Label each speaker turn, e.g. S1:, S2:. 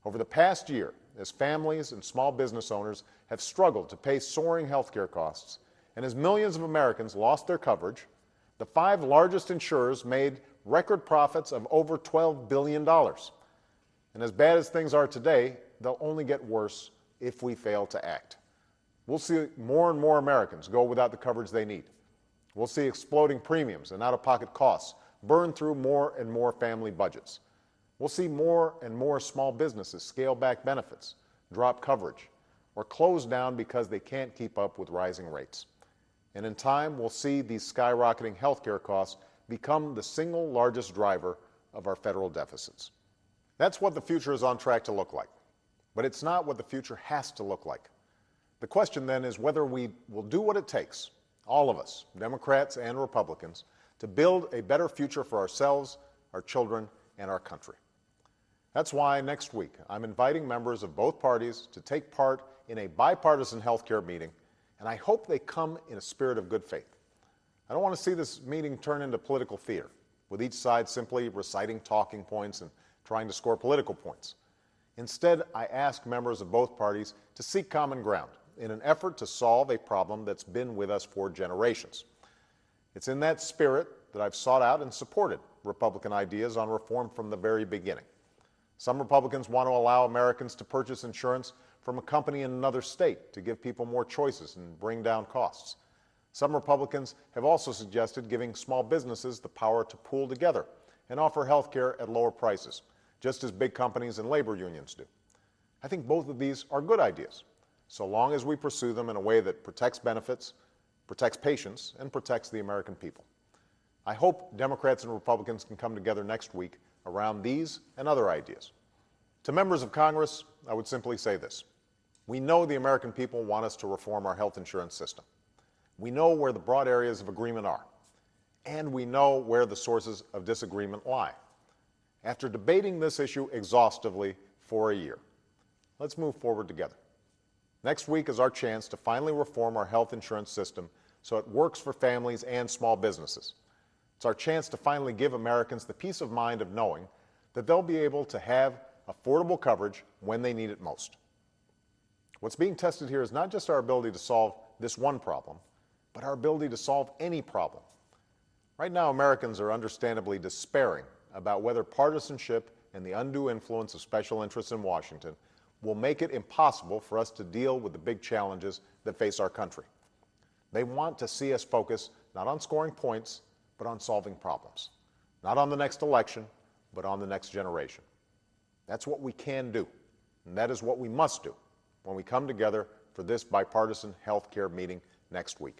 S1: Over the past year, as families and small business owners have struggled to pay soaring health care costs, and as millions of Americans lost their coverage, the 5 largest insurers made record profits of over $12 billion. And as bad as things are today, they'll only get worse if we fail to act. We'll see more and more Americans go without the coverage they need. We'll see exploding premiums and out-of-pocket costs burn through more and more family budgets. We'll see more and more small businesses scale back benefits, drop coverage, or close down because they can't keep up with rising rates. And in time, we'll see these skyrocketing health care costs become the single largest driver of our federal deficits. That's what the future is on track to look like. But it's not what the future has to look like. The question then is whether we will do what it takes, all of us, Democrats and Republicans, to build a better future for ourselves, our children, and our country. That's why next week I'm inviting members of both parties to take part in a bipartisan health care meeting, and I hope they come in a spirit of good faith. I don't want to see this meeting turn into political theater, with each side simply reciting talking points and trying to score political points. Instead, I ask members of both parties to seek common ground in an effort to solve a problem that's been with us for generations. It's in that spirit that I've sought out and supported Republican ideas on reform from the very beginning. Some Republicans want to allow Americans to purchase insurance from a company in another state to give people more choices and bring down costs. Some Republicans have also suggested giving small businesses the power to pool together and offer health care at lower prices, just as big companies and labor unions do. I think both of these are good ideas, so long as we pursue them in a way that protects benefits, protects patients, and protects the American people. I hope Democrats and Republicans can come together next week around these and other ideas. To members of Congress, I would simply say this. We know the American people want us to reform our health insurance system. We know where the broad areas of agreement are, and we know where the sources of disagreement lie. After debating this issue exhaustively for a year, let's move forward together. Next week is our chance to finally reform our health insurance system so it works for families and small businesses. It's our chance to finally give Americans the peace of mind of knowing that they'll be able to have affordable coverage when they need it most. What's being tested here is not just our ability to solve this one problem, but our ability to solve any problem. Right now, Americans are understandably despairing about whether partisanship and the undue influence of special interests in Washington will make it impossible for us to deal with the big challenges that face our country. They want to see us focus not on scoring points, but on solving problems. Not on the next election, but on the next generation. That's what we can do, and that is what we must do when we come together for this bipartisan health care meeting next week.